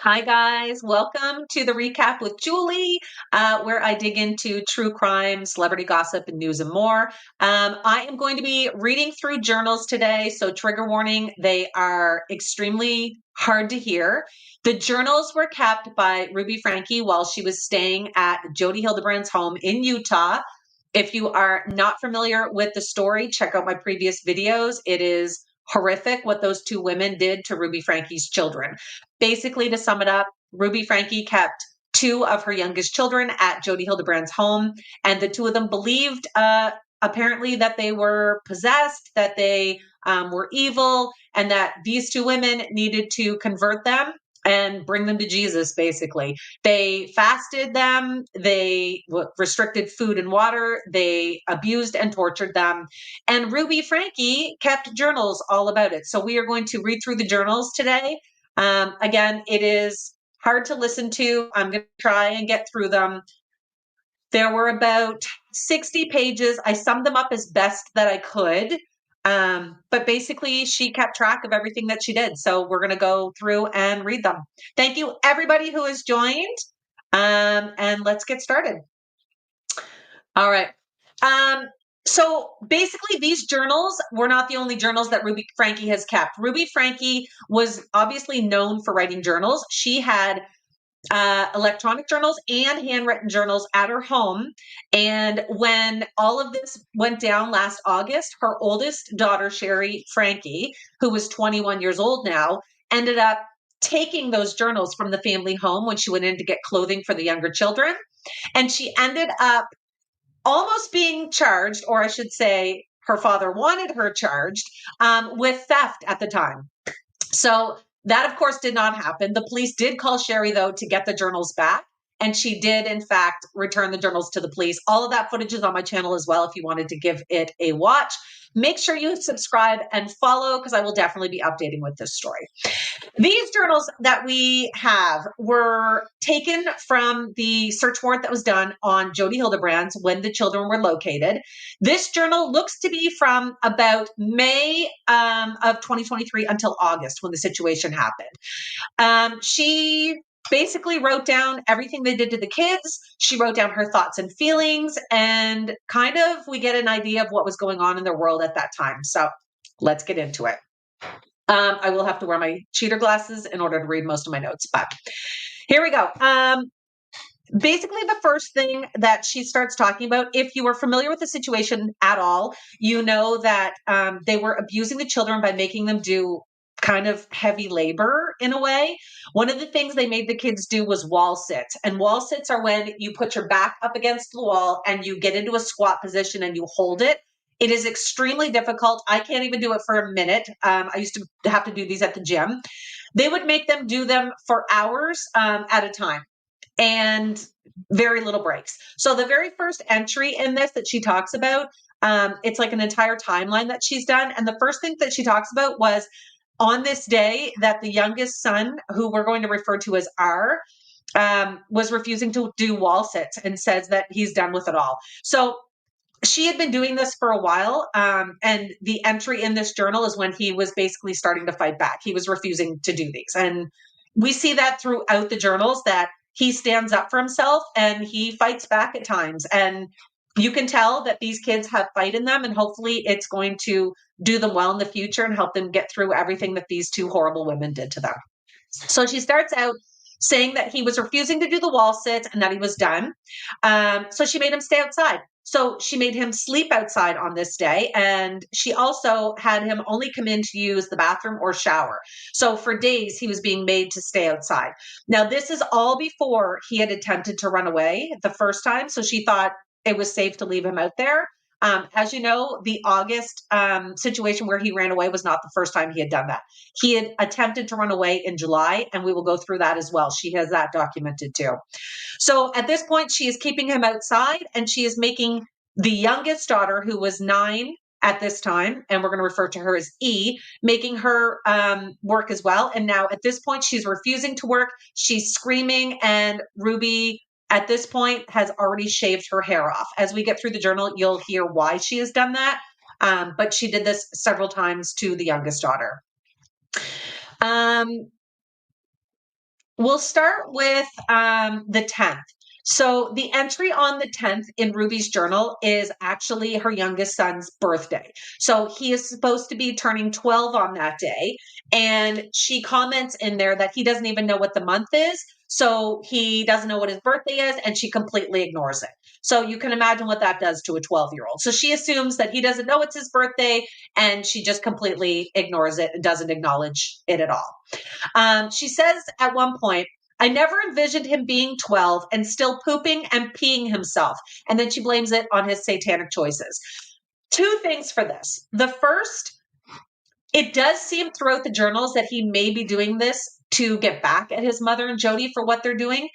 Hi, guys. Welcome to the recap with Julie, where I dig into true crime, celebrity gossip, and news and more. I am going to be reading through journals today. So, trigger warning, they are extremely hard to hear. The journals were kept by Ruby Franke while she was staying at Jody Hildebrand's home in Utah. If you are not familiar with the story, check out my previous videos. It is horrific what those two women did to Ruby Franke's children. Basically, to sum it up, Ruby Franke kept two of her youngest children at Jody Hildebrand's home, and the two of them believed apparently that they were possessed, that they were evil, and that these two women needed to convert them and bring them to Jesus, basically. They fasted them, they restricted food and water, they abused and tortured them. And Ruby Franke kept journals all about it. So we are going to read through the journals today. Again, it is hard to listen to. I'm going to try and get through them. There were about 60 pages. I summed them up as best that I could. But basically, she kept track of everything that she did. So we're going to go through and read them. Thank you, everybody who has joined. And let's get started. All right. So basically, these journals were not the only journals that Ruby Franke has kept. Ruby Franke was obviously known for writing journals. She had electronic journals and handwritten journals at her home. And when all of this went down last August, her oldest daughter, Sherry Frankie, who was 21 years old now, ended up taking those journals from the family home when she went in to get clothing for the younger children. And she ended up almost being charged, or I should say, her father wanted her charged with theft at the time. So that, of course, did not happen. The police did call Sherry, though, to get the journals back. And she did, in fact, return the journals to the police. All of that footage is on my channel as well if you wanted to give it a watch. Make sure you subscribe and follow because I will definitely be updating with this story. These journals that we have were taken from the search warrant that was done on Jody Hildebrand's when the children were located. This journal looks to be from about May of 2023 until August when the situation happened. She basically wrote down everything they did to the kids. She wrote down her thoughts and feelings, and kind of we get an idea of what was going on in their world at that time. So let's get into it. I will have to wear my cheater glasses in order to read most of my notes, but here we go. Basically, the first thing that she starts talking about, if you are familiar with the situation at all, you know that they were abusing the children by making them do kind of heavy labor in a way. One of the things they made the kids do was wall sits. And wall sits are when you put your back up against the wall and you get into a squat position and you hold it. It is extremely difficult. I can't even do it for a minute. I used to have to do these at the gym. They would make them do them for hours at a time and very little breaks. So the very first entry in this that she talks about, it's like an entire timeline that she's done. And the first thing that she talks about was on this day that the youngest son, who we're going to refer to as R, was refusing to do wall sits and says that he's done with it all. So she had been doing this for a while, and the entry in this journal is when he was basically starting to fight back. He was refusing to do these. And we see that throughout the journals that he stands up for himself and he fights back at times. And you can tell that these kids have fight in them, and hopefully it's going to do them well in the future and help them get through everything that these two horrible women did to them. So she starts out saying that he was refusing to do the wall sit and that he was done. So she made him stay outside. So she made him sleep outside on this day. And she also had him only come in to use the bathroom or shower. So for days, he was being made to stay outside. Now, this is all before he had attempted to run away the first time. So she thought it was safe to leave him out there. As you know, the August situation where he ran away was not the first time he had done that. He had attempted to run away in July, and we will go through that as well. She has that documented too. So at this point, she is keeping him outside, and she is making the youngest daughter, who was 9 at this time, and we're going to refer to her as E, making her work as well. And now at this point, she's refusing to work. She's screaming, and Ruby at this point has already shaved her hair off. As we get through the journal, you'll hear why she has done that. But she did this several times to the youngest daughter. we'll start with the 10th. So the entry on the 10th in Ruby's journal is actually her youngest son's birthday. So he is supposed to be turning 12 on that day. And she comments in there that he doesn't even know what the month is. So he doesn't know what his birthday is, and she completely ignores it. So you can imagine what that does to a 12-year-old. So she assumes that he doesn't know it's his birthday, and she just completely ignores it and doesn't acknowledge it at all. She says at one point, I never envisioned him being 12 and still pooping and peeing himself. And then she blames it on his satanic choices. Two things for this. The first, it does seem throughout the journals that he may be doing this to get back at his mother and Jody for what they're doing.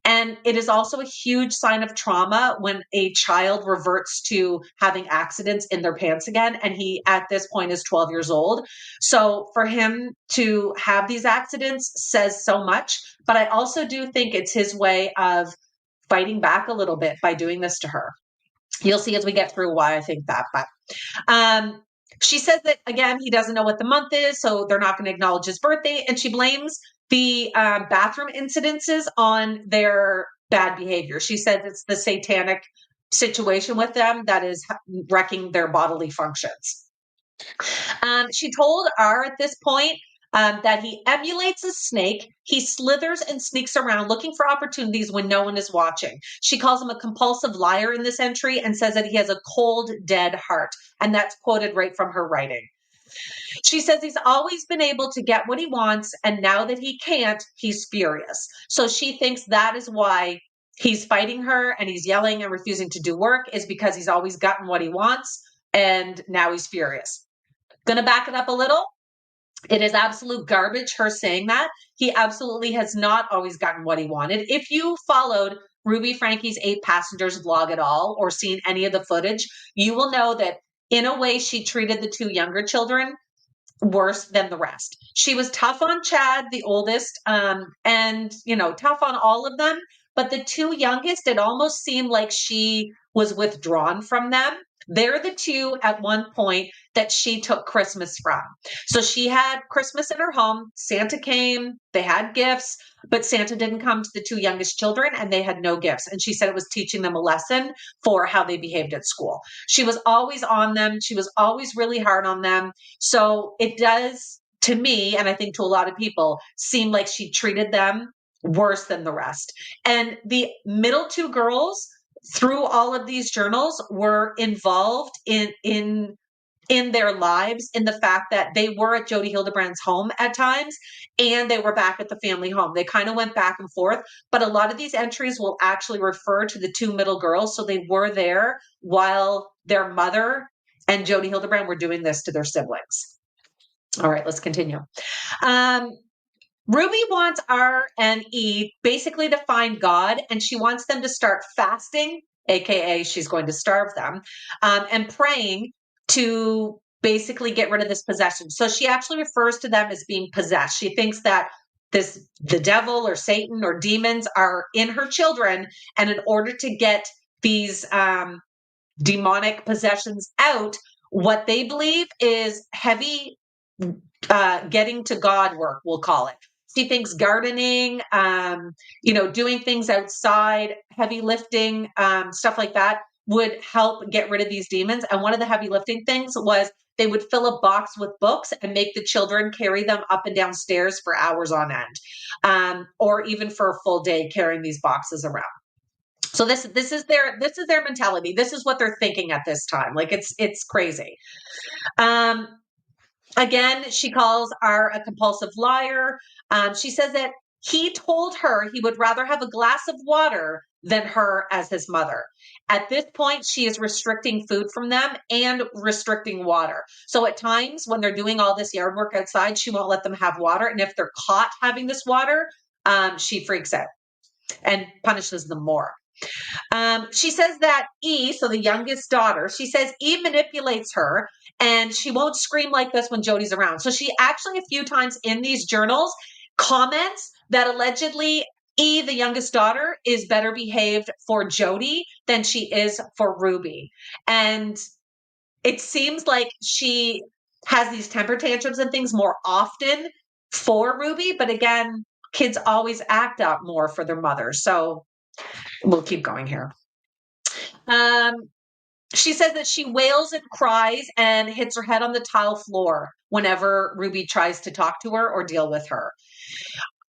And it is also a huge sign of trauma when a child reverts to having accidents in their pants again. And he, at this point, is 12 years old. So for him to have these accidents says so much. But I also do think it's his way of fighting back a little bit by doing this to her. You'll see as we get through why I think that. But she says that, again, he doesn't know what the month is, so they're not going to acknowledge his birthday. And she blames the bathroom incidences on their bad behavior. She says it's the satanic situation with them that is wrecking their bodily functions. She told R at this point that he emulates a snake. He slithers and sneaks around looking for opportunities when no one is watching. She calls him a compulsive liar in this entry and says that he has a cold, dead heart. And that's quoted right from her writing. She says he's always been able to get what he wants, and now that he can't, he's furious. So she thinks that is why he's fighting her and he's yelling and refusing to do work, is because he's always gotten what he wants, and now he's furious. Gonna back it up a little. It is absolute garbage, her saying that. He absolutely has not always gotten what he wanted. If you followed Ruby Franke's 8 Passengers vlog at all, or seen any of the footage, you will know that in a way she treated the 2 younger children worse than the rest. She was tough on Chad, the oldest, and, tough on all of them. But the 2 youngest, it almost seemed like she was withdrawn from them. They're the 2 at one point that she took Christmas from. So she had Christmas in her home. Santa came, they had gifts, but Santa didn't come to the 2 youngest children, and they had no gifts. And she said it was teaching them a lesson for how they behaved at school. She was always on them. She was always really hard on them. So it does, to me, and I think to a lot of people, seem like she treated them worse than the rest. And the middle 2 girls, through all of these journals, were involved in their lives, in the fact that they were at Jody Hildebrand's home at times, and they were back at the family home. They kind of went back and forth, but a lot of these entries will actually refer to the 2 middle girls. So they were there while their mother and Jody Hildebrand were doing this to their siblings. All right, let's continue. Ruby wants R and E basically to find God, and she wants them to start fasting, aka she's going to starve them, and praying to basically get rid of this possession. So she actually refers to them as being possessed. She thinks that the devil or Satan or demons are in her children, and in order to get these demonic possessions out, what they believe is heavy getting to God work, we'll call it. She thinks gardening, doing things outside, heavy lifting, stuff like that would help get rid of these demons. And one of the heavy lifting things was they would fill a box with books and make the children carry them up and down stairs for hours on end, or even for a full day carrying these boxes around. So this is their mentality. This is what they're thinking at this time. Like it's crazy. Again, she calls R a compulsive liar. She says that he told her he would rather have a glass of water than her as his mother. At this point, she is restricting food from them and restricting water. So at times when they're doing all this yard work outside, she won't let them have water. And if they're caught having this water, she freaks out and punishes them more. She says that E, so the youngest daughter, she says E manipulates her, and she won't scream like this when Jody's around. So she actually a few times in these journals comments that allegedly E, the youngest daughter, is better behaved for Jody than she is for Ruby. And it seems like she has these temper tantrums and things more often for Ruby. But again, kids always act out more for their mother. So we'll keep going here. She says that she wails and cries and hits her head on the tile floor whenever Ruby tries to talk to her or deal with her.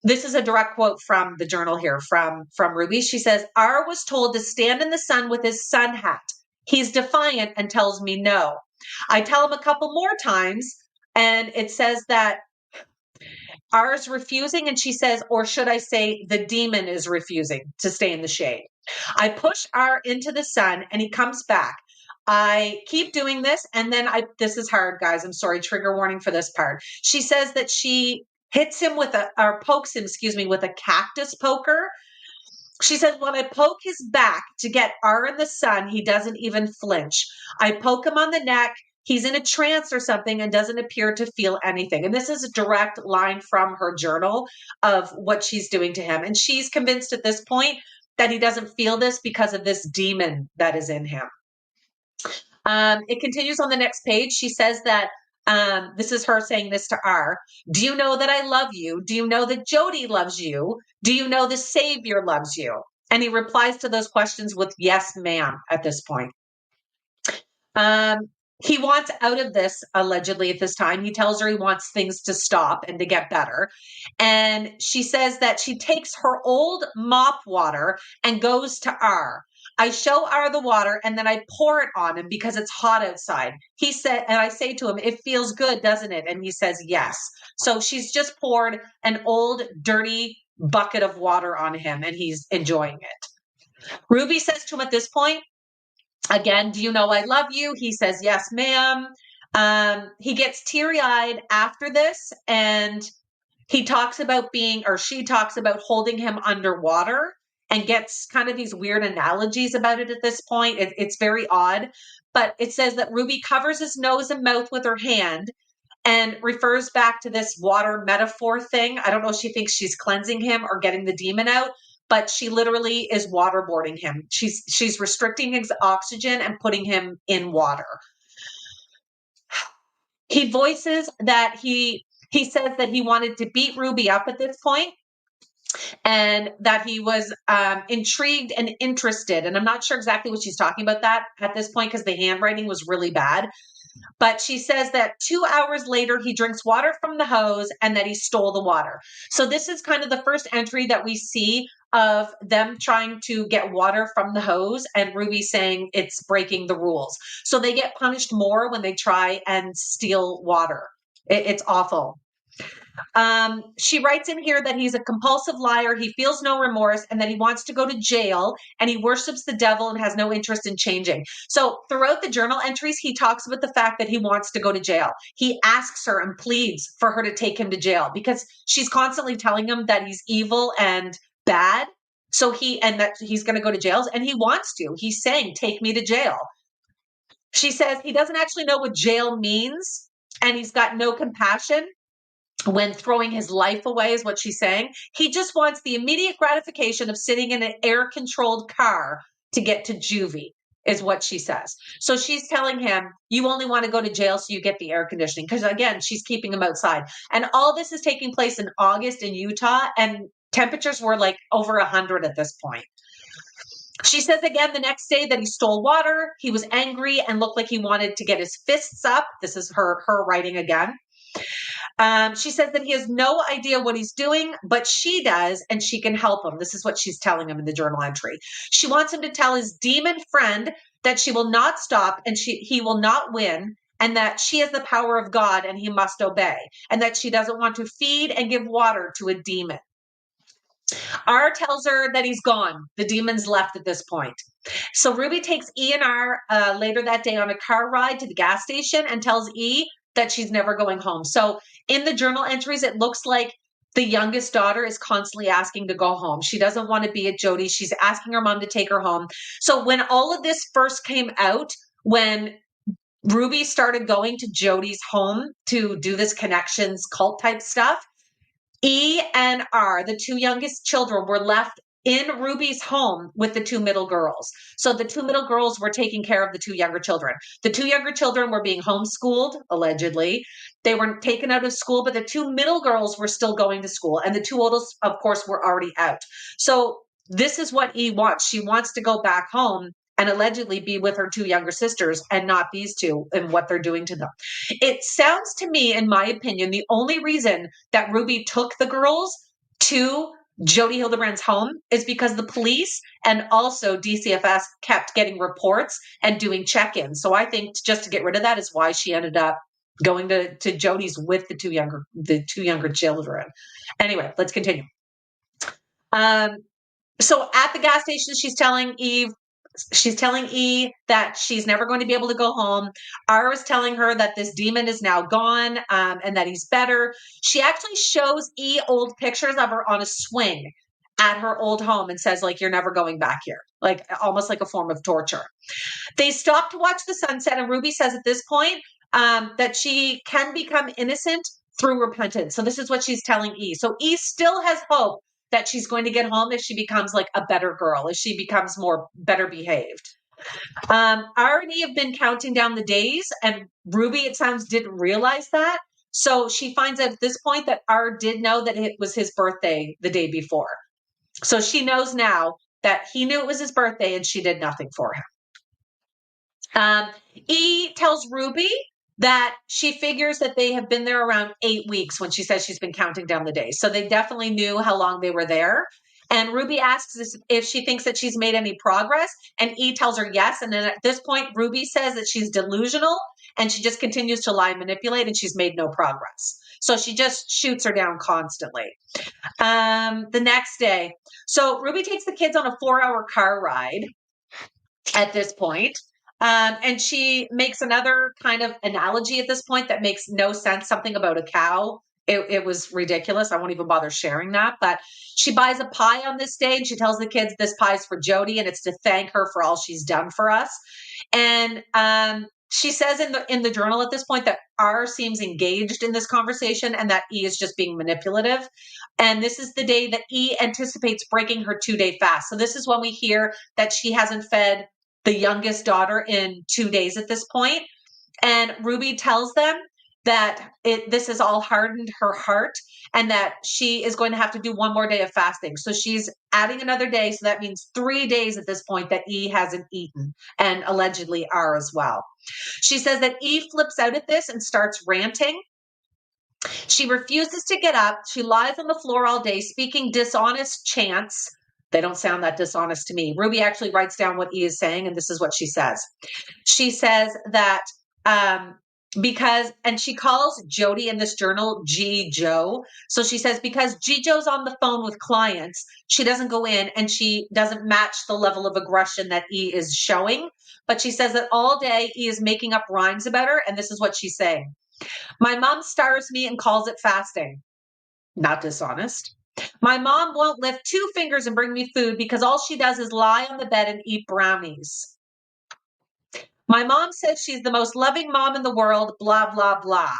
This is a direct quote from the journal here from Ruby. She says, R was told to stand in the sun with his sun hat. He's defiant and tells me no. I tell him a couple more times, and it says that R is refusing, and she says, or should I say, the demon is refusing to stay in the shade. I push R into the sun, and he comes back. I keep doing this, and then this is hard, guys. I'm sorry, trigger warning for this part. She says that she hits him with or pokes him, with a cactus poker. She says, when I poke his back to get R in the sun, he doesn't even flinch. I poke him on the neck. He's in a trance or something and doesn't appear to feel anything. And this is a direct line from her journal of what she's doing to him. And she's convinced at this point that he doesn't feel this because of this demon that is in him. It continues on the next page. She says that this is her saying this to R. Do you know that I love you? Do you know that Jody loves you? Do you know the Savior loves you? And he replies to those questions with yes, ma'am, at this point. He wants out of this, allegedly, at this time. He tells her he wants things to stop and to get better. And she says that she takes her old mop water and goes to R. I show R the water and then I pour it on him because it's hot outside. He said, and I say to him, it feels good, doesn't it? And he says, yes. So she's just poured an old, dirty bucket of water on him and he's enjoying it. Ruby says to him at this point, again, do you know I love you? He says, yes, ma'am. He gets teary-eyed after this and he talks about she talks about holding him underwater and gets kind of these weird analogies about it at this point. It's very odd, but it says that Ruby covers his nose and mouth with her hand and refers back to this water metaphor thing. I don't know if she thinks she's cleansing him or getting the demon out, but she literally is waterboarding him. She's restricting his oxygen and putting him in water. He voices that he says that he wanted to beat Ruby up at this point and that he was intrigued and interested. And I'm not sure exactly what she's talking about that at this point because the handwriting was really bad. But she says that 2 hours later, he drinks water from the hose and that he stole the water. So this is kind of the first entry that we see of them trying to get water from the hose and Ruby saying it's breaking the rules. So they get punished more when they try and steal water. It's awful. She writes in here that he's a compulsive liar, he feels no remorse, and that he wants to go to jail, and he worships the devil and has no interest in changing. So throughout the journal entries, he talks about the fact that he wants to go to jail. He asks her and pleads for her to take him to jail because she's constantly telling him that he's evil and bad. So that he's going to go to jail, and he wants to. He's saying, take me to jail. She says he doesn't actually know what jail means, and he's got no compassion when throwing his life away is what she's saying. He just wants the immediate gratification of sitting in an air-controlled car to get to juvie, is what she says. So she's telling him, you only want to go to jail so you get the air conditioning. Because again, she's keeping him outside. And all this is taking place in August in Utah, and temperatures were like over 100 at this point. She says again the next day that he stole water. He was angry and looked like he wanted to get his fists up. This is her writing again. She says that he has no idea what he's doing, but she does, and she can help him. This is what she's telling him in the journal entry. She wants him to tell his demon friend that she will not stop and he will not win, and that she has the power of God and he must obey, and that she doesn't want to feed and give water to a demon. R tells her that he's gone. The demon's left at this point. So Ruby takes E and R later that day on a car ride to the gas station and tells E that she's never going home. So in the journal entries, it looks like the youngest daughter is constantly asking to go home. She doesn't want to be at Jody. She's asking her mom to take her home. So when all of this first came out, when Ruby started going to Jody's home to do this connections cult type stuff, E and R, the two youngest children, were left in Ruby's home with the two middle girls. So the two middle girls were taking care of the two younger children. The two younger children were being homeschooled, allegedly. They were taken out of school, but the two middle girls were still going to school. And the two oldest, of course, were already out. So this is what E wants. She wants to go back home and allegedly be with her two younger sisters and not these two and what they're doing to them. It sounds to me, in my opinion, the only reason that Ruby took the girls to Jody Hildebrand's home is because the police and also DCFS kept getting reports and doing check-ins. So I think just to get rid of that is why she ended up going to Jody's with the two younger children. Anyway, let's continue. So at the gas station, she's telling E that she's never going to be able to go home. R is telling her that this demon is now gone, and that he's better. She actually shows E old pictures of her on a swing at her old home and says, like, you're never going back here, like almost like a form of torture. They stop to watch the sunset, and Ruby says at this point that she can become innocent through repentance. So this is what she's telling E. So E still has hope that she's going to get home if she becomes like a better girl, if she becomes more better behaved. R and E have been counting down the days, and Ruby, it sounds, didn't realize that. So she finds out at this point that R did know that it was his birthday the day before. So she knows now that he knew it was his birthday and she did nothing for him. E tells Ruby that she figures that they have been there around 8 weeks when she says she's been counting down the days. So they definitely knew how long they were there. And Ruby asks if she thinks that she's made any progress. And E tells her yes. And then at this point, Ruby says that she's delusional and she just continues to lie and manipulate, and she's made no progress. So she just shoots her down constantly. The next day, so Ruby takes the kids on a 4-hour car ride at this point. And she makes another kind of analogy at this point that makes no sense, something about a cow. It was ridiculous. I won't even bother sharing that. But she buys a pie on this day, and she tells the kids this pie is for Jody, and it's to thank her for all she's done for us. And she says in the journal at this point that R seems engaged in this conversation and that E is just being manipulative. And this is the day that E anticipates breaking her 2-day fast. So this is when we hear that she hasn't fed the youngest daughter in 2 days at this point. And Ruby tells them that this has all hardened her heart and that she is going to have to do one more day of fasting. So she's adding another day. So that means 3 days at this point that E hasn't eaten, and allegedly R as well. She says that E flips out at this and starts ranting. She refuses to get up. She lies on the floor all day, speaking dishonest chants. They don't sound that dishonest to me. Ruby actually writes down what E is saying, and this is what she says. She says that and she calls Jody in this journal G Joe. So she says because G Joe's on the phone with clients, she doesn't go in and she doesn't match the level of aggression that E is showing. But she says that all day E is making up rhymes about her, and this is what she's saying. My mom stars me and calls it fasting. Not dishonest. My mom won't lift 2 fingers and bring me food because all she does is lie on the bed and eat brownies. My mom says she's the most loving mom in the world, blah, blah, blah.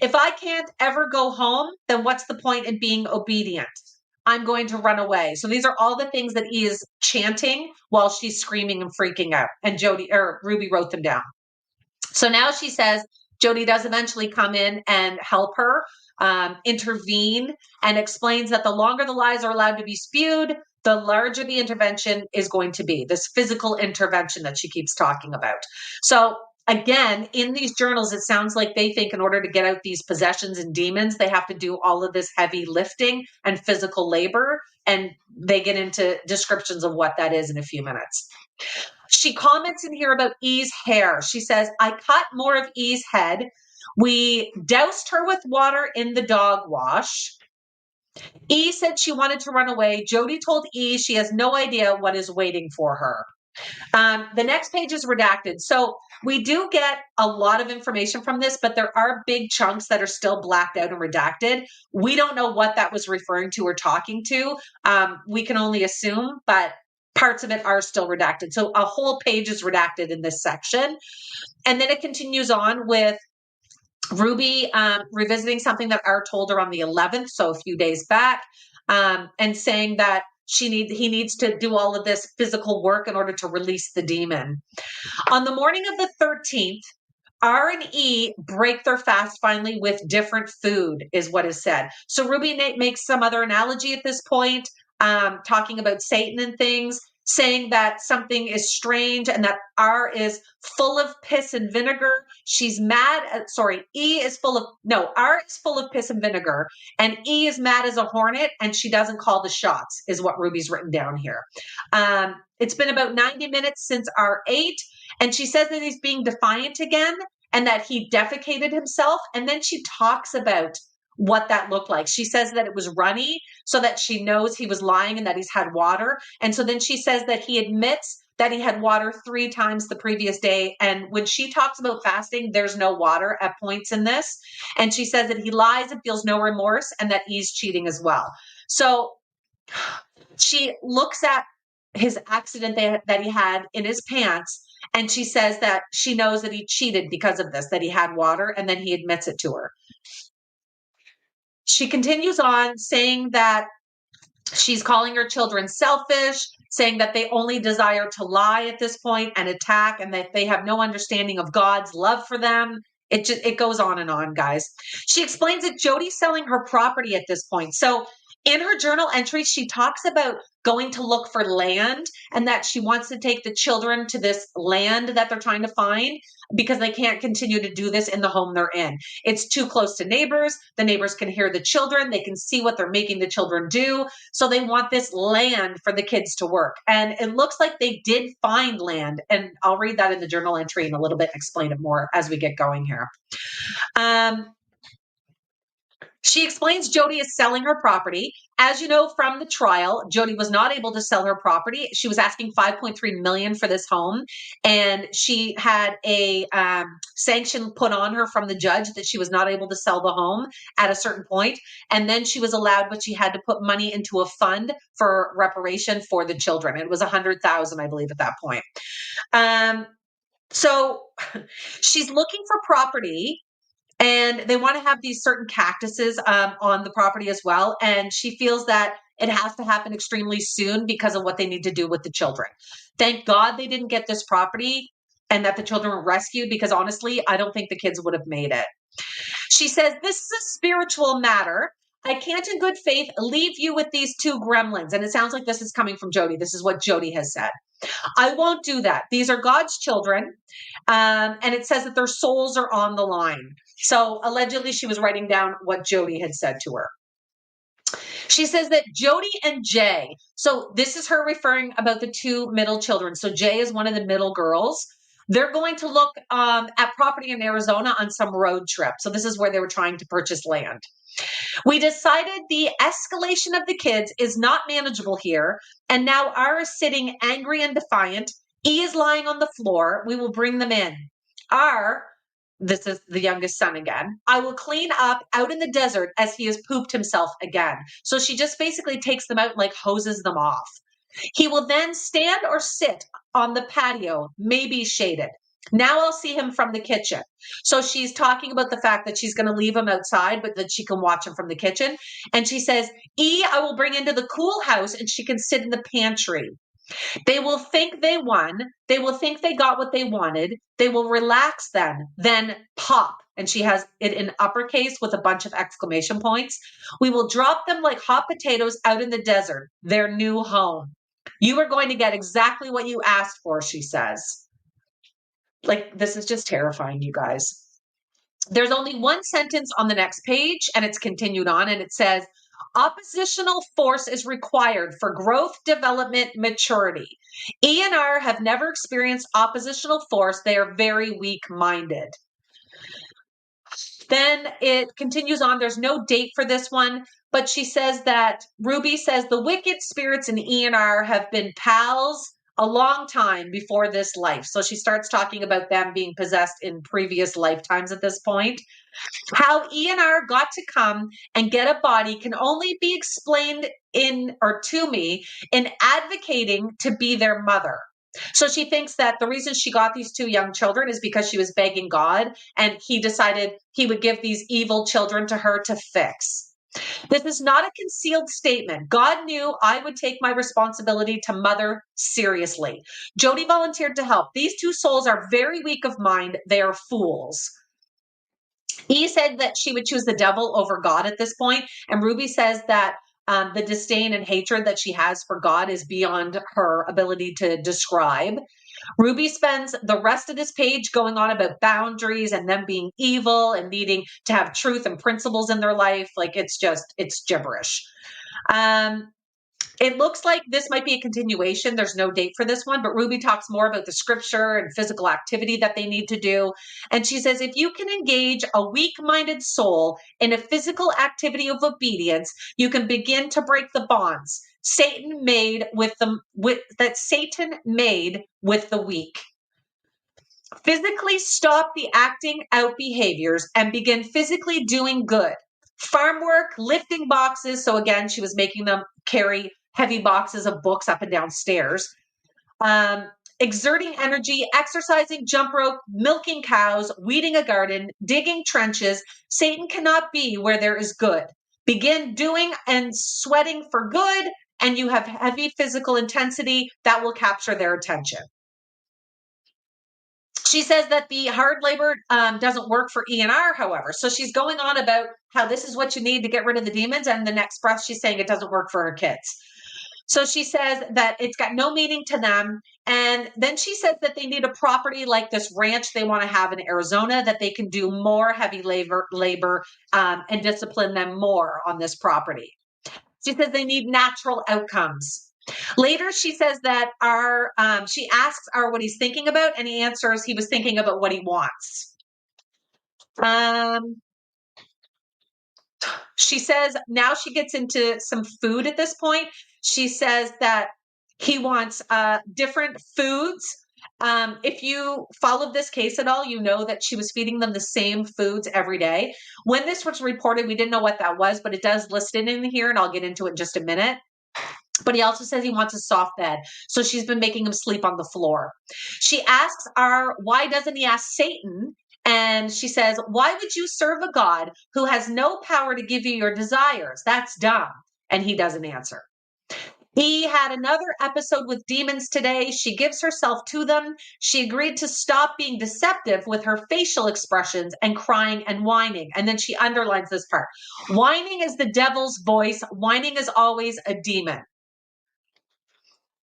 If I can't ever go home, then what's the point in being obedient? I'm going to run away. So these are all the things that E is chanting while she's screaming and freaking out. And Ruby wrote them down. So now she says Jody does eventually come in and help her intervene, and explains that the longer the lies are allowed to be spewed, the larger the intervention is going to be, this physical intervention that she keeps talking about. So again, in these journals, it sounds like they think in order to get out these possessions and demons, they have to do all of this heavy lifting and physical labor. And they get into descriptions of what that is in a few minutes. She comments in here about E's hair. She says, I cut more of E's head. We doused her with water in the dog wash. E said she wanted to run away. Jody told E she has no idea what is waiting for her. The next page is redacted. So we do get a lot of information from this, but there are big chunks that are still blacked out and redacted. We don't know what that was referring to or talking to. We can only assume, but parts of it are still redacted. So a whole page is redacted in this section. And then it continues on with Ruby revisiting something that R told her on the 11th, so a few days back, and saying that he needs to do all of this physical work in order to release the demon. On the morning of the 13th, R and E break their fast finally with different food, is what is said. So Ruby makes some other analogy at this point, talking about Satan and things, saying that something is strange and that R is full of piss and vinegar. She's mad at, R is full of piss and vinegar, and E is mad as a hornet, and she doesn't call the shots, is what Ruby's written down here. It's been about 90 minutes since R ate, and she says that he's being defiant again and that he defecated himself. And then she talks about what that looked like. She says that it was runny so that she knows he was lying and that he's had water. And so then she says that he admits that he had water 3 times the previous day. And when she talks about fasting, there's no water at points in this. And she says that he lies and feels no remorse and that he's cheating as well. So she looks at his accident that he had in his pants, and she says that she knows that he cheated because of this, that he had water, and then he admits it to her. She continues on saying that she's calling her children selfish, saying that they only desire to lie at this point and attack, and that they have no understanding of God's love for them. It goes on, guys. She explains that Jody's selling her property at this point. So in her journal entries, she talks about going to look for land and that she wants to take the children to this land that they're trying to find because they can't continue to do this in the home they're in. It's too close to neighbors. The neighbors can hear the children. They can see what they're making the children do. So they want this land for the kids to work. And it looks like they did find land. And I'll read that in the journal entry in a little bit and explain it more as we get going here. She explains Jody is selling her property. As you know from the trial, Jody was not able to sell her property. She was asking $5.3 million for this home, and she had a sanction put on her from the judge that she was not able to sell the home at a certain point. And then she was allowed, but she had to put money into a fund for reparation for the children. It was $100,000, I believe, at that point. So she's looking for property. And they want to have these certain cactuses on the property as well. And she feels that it has to happen extremely soon because of what they need to do with the children. Thank God they didn't get this property and that the children were rescued, because honestly, I don't think the kids would have made it. She says, this is a spiritual matter. I can't in good faith leave you with these 2 gremlins. And it sounds like this is coming from Jody. This is what Jody has said. I won't do that. These are God's children. And it says that their souls are on the line. So allegedly she was writing down what Jody had said to her. She says that Jody and Jay, so this is her referring about the 2 middle children. So Jay is one of the middle girls. They're going to look at property in Arizona on some road trip. So this is where they were trying to purchase land. We decided the escalation of the kids is not manageable here. And now R is sitting angry and defiant. E is lying on the floor. We will bring them in. R, this is the youngest son again, I will clean up out in the desert as he has pooped himself again. So she just basically takes them out and like hoses them off. He will then stand or sit on the patio, maybe shaded. Now I'll see him from the kitchen. So she's talking about the fact that she's going to leave him outside, but that she can watch him from the kitchen. And she says, E, I will bring into the cool house and she can sit in the pantry. They will think they won. They will think they got what they wanted. They will relax then pop. And she has it in uppercase with a bunch of exclamation points. We will drop them like hot potatoes out in the desert, their new home. You are going to get exactly what you asked for, she says. Like, this is just terrifying, you guys. There's only one sentence on the next page, and it's continued on, and it says, oppositional force is required for growth, development, maturity. E and R have never experienced oppositional force. They are very weak-minded. Then it continues on. There's no date for this one, but she says that Ruby says the wicked spirits in E and R have been pals a long time before this life. So she starts talking about them being possessed in previous lifetimes at this point. How E and R got to come and get a body can only be explained to me in advocating to be their mother. So she thinks that the reason she got these 2 young children is because she was begging God, and he decided he would give these evil children to her to fix. This is not a concealed statement. God knew I would take my responsibility to mother seriously. Jody volunteered to help. These two souls are very weak of mind. They are fools. He said that she would choose the devil over God at this point, and Ruby says that the disdain and hatred that she has for God is beyond her ability to describe. Ruby spends the rest of this page going on about boundaries and them being evil and needing to have truth and principles in their life. Like it's gibberish. It looks like this might be a continuation. There's no date for this one, but Ruby talks more about the scripture and physical activity that they need to do. And she says, if you can engage a weak-minded soul in a physical activity of obedience, you can begin to break the bonds Satan made with Satan made with the weak. Physically stop the acting out behaviors and begin physically doing good. Farm work, lifting boxes. So again, she was making them carry heavy boxes of books up and down stairs. Exerting energy, exercising, jump rope, milking cows, weeding a garden, digging trenches. Satan cannot be where there is good. Begin doing and sweating for good, and you have heavy physical intensity that will capture their attention. She says that the hard labor doesn't work for E&R, however. So she's going on about how this is what you need to get rid of the demons. And the next breath, she's saying it doesn't work for her kids. So she says that it's got no meaning to them. And then she says that they need a property like this ranch they want to have in Arizona, that they can do more heavy labor and discipline them more on this property. She says they need natural outcomes. Later, she says that she asks R what he's thinking about, and he answers he was thinking about what he wants. She says now she gets into some food at this point. She says that he wants different foods. If you followed this case at all, you know that she was feeding them the same foods every day. When this was reported, we didn't know what that was, but it does list it in here, and I'll get into it in just a minute. But he also says he wants a soft bed. So she's been making him sleep on the floor. She asks R, why doesn't he ask Satan? And she says, why would you serve a God who has no power to give you your desires? That's dumb. And he doesn't answer. He had another episode with demons today. She gives herself to them. She agreed to stop being deceptive with her facial expressions and crying and whining. And then she underlines this part. Whining is the devil's voice. Whining is always a demon.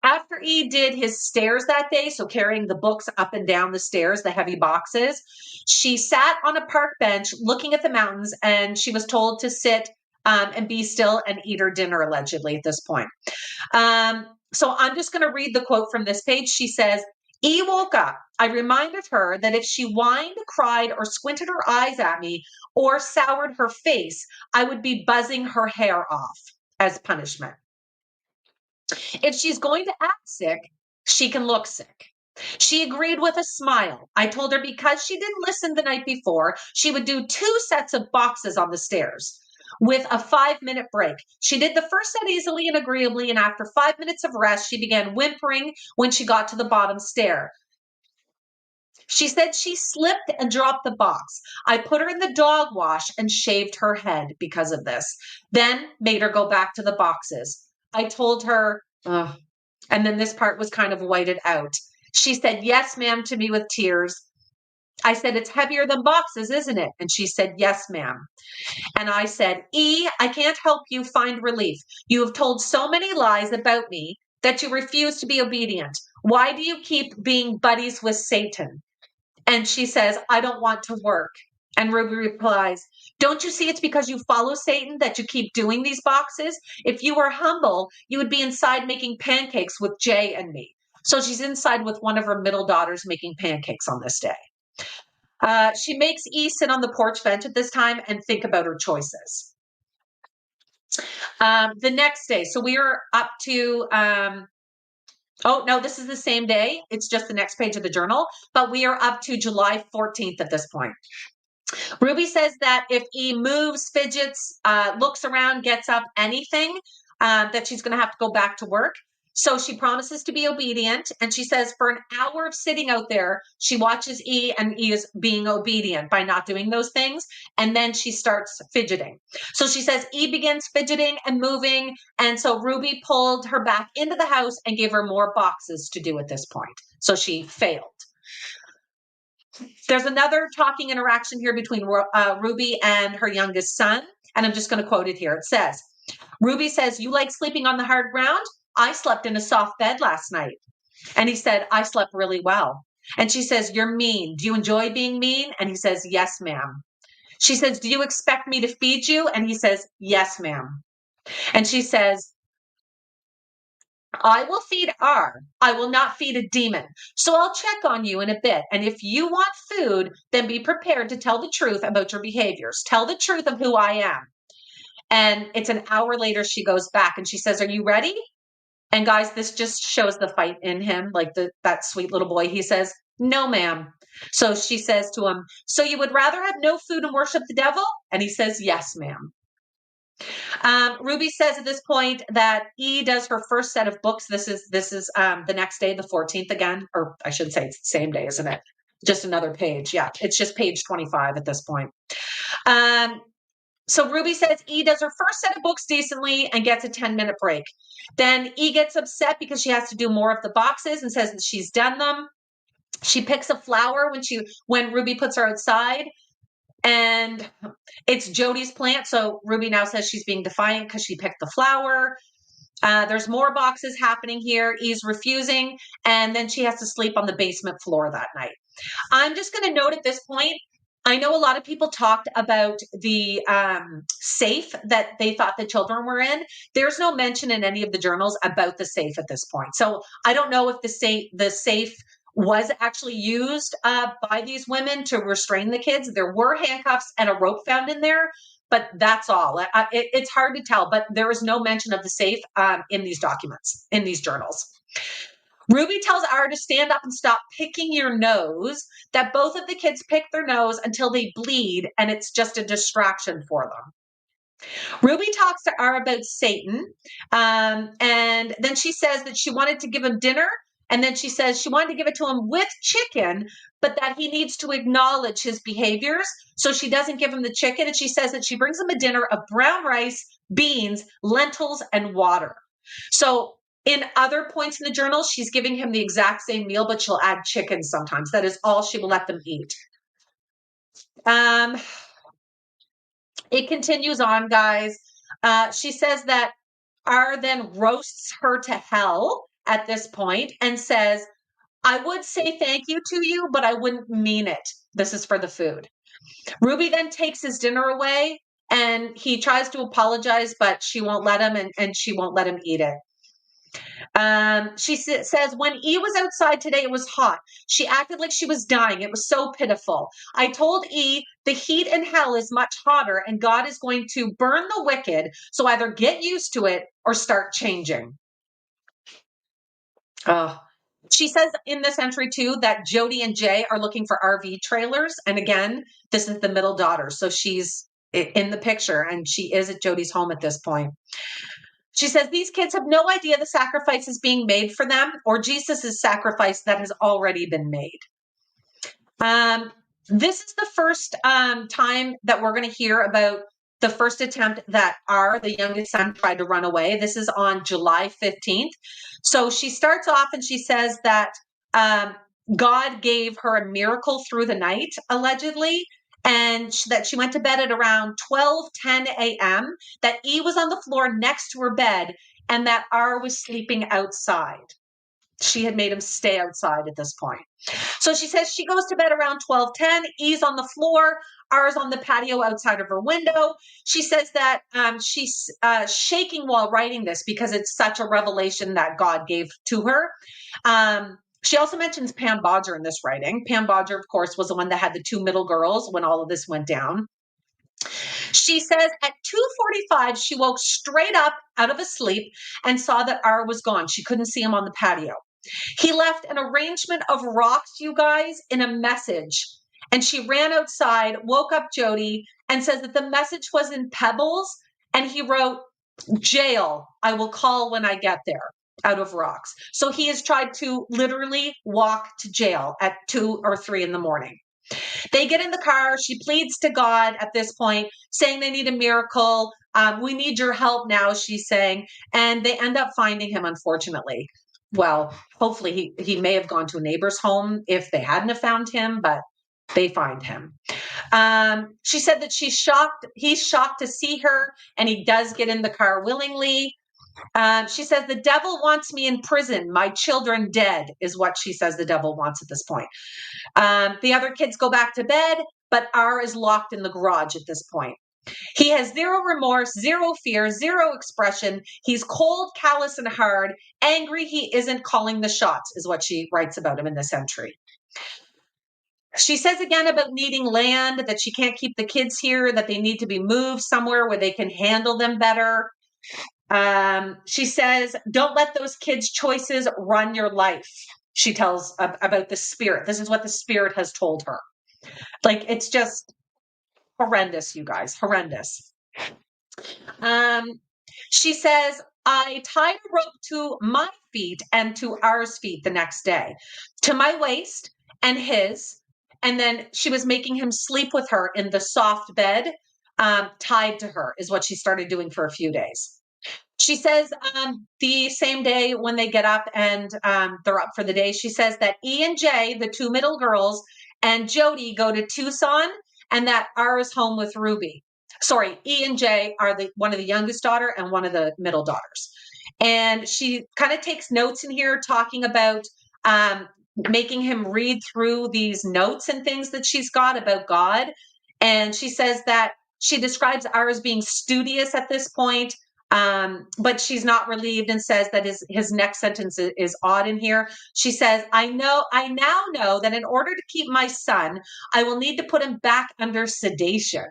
After E did his stairs that day, so carrying the books up and down the stairs, the heavy boxes, she sat on a park bench looking at the mountains, and she was told to sit and be still and eat her dinner, allegedly, at this point. So I'm just going to read the quote from this page. She says, E woke up. I reminded her that if she whined, cried, or squinted her eyes at me, or soured her face, I would be buzzing her hair off as punishment. If she's going to act sick, she can look sick. She agreed with a smile. I told her because she didn't listen the night before, she would do 2 sets of boxes on the stairs with a 5-minute break. She did the first set easily and agreeably, and after 5 minutes of rest, she began whimpering when she got to the bottom stair. She said she slipped and dropped the box. I put her in the dog wash and shaved her head because of this, then made her go back to the boxes. I told her, and then this part was kind of whited out. She said, yes, ma'am, to me with tears. I said, it's heavier than boxes, isn't it? And she said, yes, ma'am. And I said, E, I can't help you find relief. You have told so many lies about me that you refuse to be obedient. Why do you keep being buddies with Satan? And she says, I don't want to work. And Ruby replies, don't you see it's because you follow Satan that you keep doing these boxes? If you were humble, you would be inside making pancakes with Jay and me. So she's inside with one of her middle daughters making pancakes on this day. She makes E sit on the porch bench at this time and think about her choices. The next day, so we are up to, oh, no, this is the same day. It's just the next page of the journal, but we are up to July 14th at this point. Ruby says that if E moves, fidgets, looks around, gets up, anything, that she's going to have to go back to work. So she promises to be obedient. And she says for an hour of sitting out there, she watches E, and E is being obedient by not doing those things. And then she starts fidgeting. So she says E begins fidgeting and moving. And so Ruby pulled her back into the house and gave her more boxes to do at this point. So she failed. There's another talking interaction here between Ruby and her youngest son. And I'm just going to quote it here. It says, Ruby says, "You like sleeping on the hard ground? I slept in a soft bed last night." And he said, "I slept really well." And she says, "You're mean. Do you enjoy being mean?" And he says, "Yes, ma'am." She says, "Do you expect me to feed you?" And he says, "Yes, ma'am." And she says, "I will feed R. I will not feed a demon. So I'll check on you in a bit. And if you want food, then be prepared to tell the truth about your behaviors. Tell the truth of who I am." And it's an hour later, she goes back and she says, "Are you ready?" And guys, this just shows the fight in him, like that sweet little boy. He says, "No, ma'am." So she says to him, "So you would rather have no food and worship the devil?" And he says, "Yes, ma'am." Ruby says at this point that E does her first set of books. This is the next day, the 14th again, or I should say it's the same day, isn't it? Just another page. Yeah, it's just page 25 at this point. So Ruby says E does her first set of books decently and gets a 10-minute break. Then E gets upset because she has to do more of the boxes and says that she's done them. She picks a flower when Ruby puts her outside, and it's Jody's plant. So Ruby now says she's being defiant because she picked the flower. There's more boxes happening here. E's refusing, and then she has to sleep on the basement floor that night. I'm just going to note at this point, I know a lot of people talked about the safe that they thought the children were in. There's no mention in any of the journals about the safe at this point. So I don't know if the safe was actually used by these women to restrain the kids. There were handcuffs and a rope found in there, but that's all. It's hard to tell, but there is no mention of the safe in these documents, in these journals. Ruby tells R to stand up and stop picking your nose, that both of the kids pick their nose until they bleed, and it's just a distraction for them. Ruby talks to R about Satan, and then she says that she wanted to give him dinner, and then she says she wanted to give it to him with chicken, but that he needs to acknowledge his behaviors, so she doesn't give him the chicken, and she says that she brings him a dinner of brown rice, beans, lentils, and water. So in other points in the journal, she's giving him the exact same meal, but she'll add chicken sometimes. That is all she will let them eat. It continues on, guys. She says that R then roasts her to hell at this point and says, "I would say thank you to you, but I wouldn't mean it." This is for the food. Ruby then takes his dinner away, and he tries to apologize, but she won't let him, and she won't let him eat it. She says, "When E was outside today, it was hot. She acted like she was dying. It was so pitiful. I told E the heat in hell is much hotter and God is going to burn the wicked. So either get used to it or start changing." She says in this entry too that Jody and Jay are looking for RV trailers. And again, this is the middle daughter. So she's in the picture and she is at Jody's home at this point. She says these kids have no idea the sacrifice is being made for them or Jesus' sacrifice that has already been made. This is the first time that we're going to hear about the first attempt that R, the youngest son, tried to run away. This is on July 15th. So she starts off and she says that God gave her a miracle through the night, allegedly, and that she went to bed at around 12:10 a.m., that E was on the floor next to her bed, and that R was sleeping outside. She had made him stay outside at this point. So she says she goes to bed around 12:10. E's on the floor. R's on the patio outside of her window. She says that she's shaking while writing this because it's such a revelation that God gave to her. She also mentions Pam Bodger in this writing. Pam Bodger, of course, was the one that had the two middle girls when all of this went down. She says at 2:45, she woke straight up out of a sleep and saw that R was gone. She couldn't see him on the patio. He left an arrangement of rocks, you guys, in a message. And she ran outside, woke up Jody, and says that the message was in pebbles. And he wrote, "Jail, I will call when I get there." out of rocks. So he has tried to literally walk to jail at 2 or 3 in the morning. They get in the car. She pleads to God at this point, saying they need a miracle. We need your help now, she's saying. And they end up finding him, unfortunately. Well, hopefully he may have gone to a neighbor's home if they hadn't have found him, but they find him. She said that he's shocked to see her, and he does get in the car willingly. She says, the devil wants me in prison, my children dead, is what she says the devil wants at this point. The other kids go back to bed, but R is locked in the garage at this point. He has zero remorse, zero fear, zero expression. He's cold, callous, and hard. Angry he isn't calling the shots, is what she writes about him in this entry. She says again about needing land, that she can't keep the kids here, that they need to be moved somewhere where they can handle them better. She says, don't let those kids' choices run your life. She tells about the spirit. This is what the spirit has told her. Like, it's just horrendous, you guys, horrendous. She says, I tied a rope to my feet and to R's feet the next day, to my waist and his. And then she was making him sleep with her in the soft bed, tied to her, is what she started doing for a few days. She says the same day when they get up and they're up for the day, she says that E and J, the two middle girls, and Jody go to Tucson, and that R is home with Ruby. Sorry, E and J are one of the youngest daughter and one of the middle daughters. And she kind of takes notes in here talking about making him read through these notes and things that she's got about God. And she says that she describes R as being studious at this point, but she's not relieved, and says that his next sentence is odd in here. She says, I now know that in order to keep my son, I will need to put him back under sedation.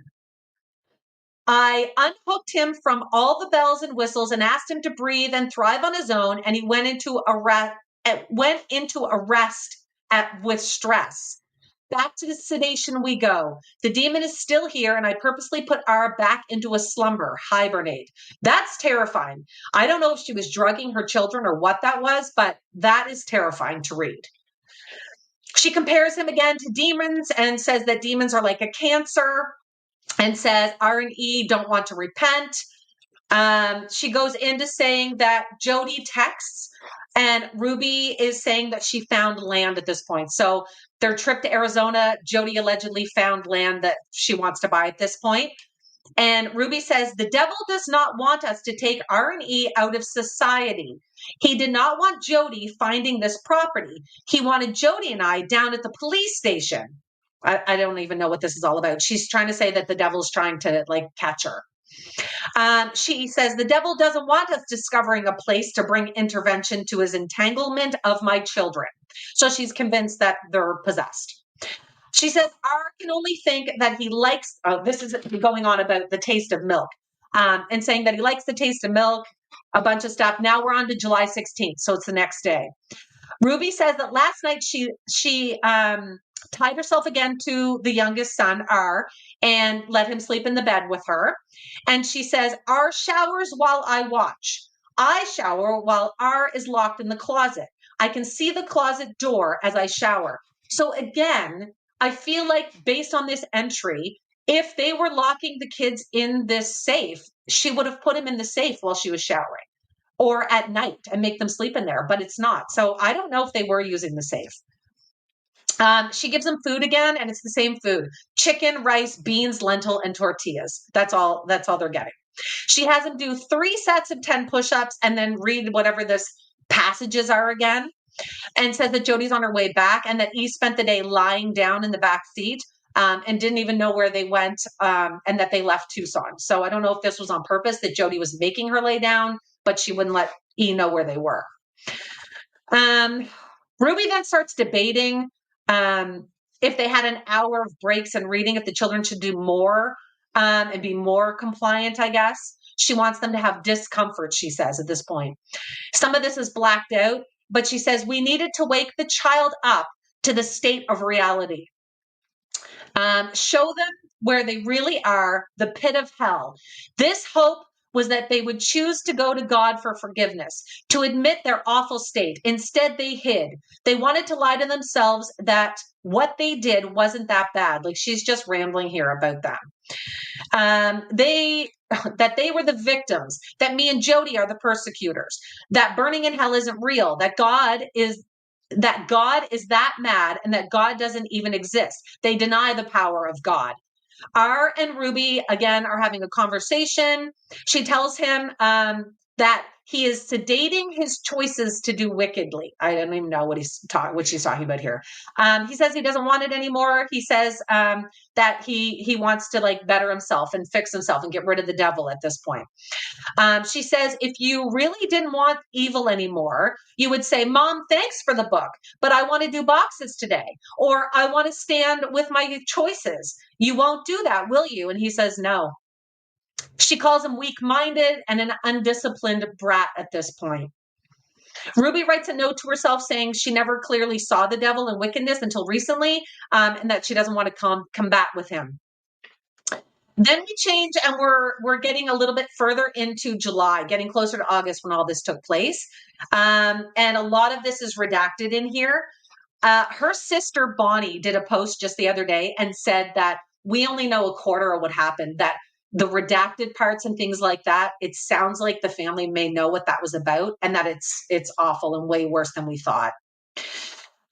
I unhooked him from all the bells and whistles and asked him to breathe and thrive on his own, and he went into arrest with stress. Back to the sedation we go. The demon is still here, and I purposely put R back into a slumber, hibernate. That's terrifying. I don't know if she was drugging her children or what that was, but that is terrifying to read. She compares him again to demons and says that demons are like a cancer, and says R and E don't want to repent. She goes into saying that Jody texts, and Ruby is saying that she found land at this point. So their trip to Arizona, Jody allegedly found land that she wants to buy at this point. And Ruby says, the devil does not want us to take R and E out of society. He did not want Jody finding this property. He wanted Jody and I down at the police station. I don't even know what this is all about. She's trying to say that the devil's trying to catch her. She says the devil doesn't want us discovering a place to bring intervention to his entanglement of my children. So she's convinced that they're possessed. She says R can only think that he likes, this is going on about the taste of milk, and saying that he likes the taste of milk, a bunch of stuff. Now we're on to July 16th, so it's the next day. Ruby says that last night she tied herself again to the youngest son, R, and let him sleep in the bed with her. And she says, R showers while I watch. I shower while R is locked in the closet. I can see the closet door as I shower. So again, I feel like based on this entry, if they were locking the kids in this safe, she would have put him in the safe while she was showering or at night and make them sleep in there, but it's not. So I don't know if they were using the safe. She gives them food again, and it's the same food: chicken, rice, beans, lentil, and tortillas. That's all they're getting. She has them do 3 sets of 10 push-ups and then read whatever this passages are again, and says that Jody's on her way back and that E spent the day lying down in the back seat and didn't even know where they went, and that they left Tucson. So I don't know if this was on purpose, that Jody was making her lay down, but she wouldn't let E know where they were. Ruby then starts debating if they had an hour of breaks and reading, if the children should do more and be more compliant, I guess. She wants them to have discomfort, she says, at this point. Some of this is blacked out, but she says we needed to wake the child up to the state of reality. Show them where they really are, the pit of hell. This hope was that they would choose to go to God for forgiveness, to admit their awful state. Instead, they hid. They wanted to lie to themselves that what they did wasn't that bad. Like, she's just rambling here about them. They that they were the victims, that me and Jody are the persecutors, that burning in hell isn't real, that God is that mad, and that God doesn't even exist. They deny the power of God. R and Ruby again are having a conversation. She tells him that he is sedating his choices to do wickedly. I don't even know what she's talking about here. He says he doesn't want it anymore. He says that he wants to like better himself and fix himself and get rid of the devil at this point. She says, if you really didn't want evil anymore, you would say, Mom, thanks for the book, but I want to do boxes today, or I want to stand with my choices. You won't do that, will you? And he says, no. She calls him weak-minded and an undisciplined brat at this point. Ruby writes a note to herself saying she never clearly saw the devil and wickedness until recently, and that she doesn't want to combat with him. Then we change and we're getting a little bit further into July, getting closer to August when all this took place. And a lot of this is redacted in here. Her sister Bonnie did a post just the other day and said that we only know a quarter of what happened, that the redacted parts and things like that, it sounds like the family may know what that was about, and that it's awful and way worse than we thought.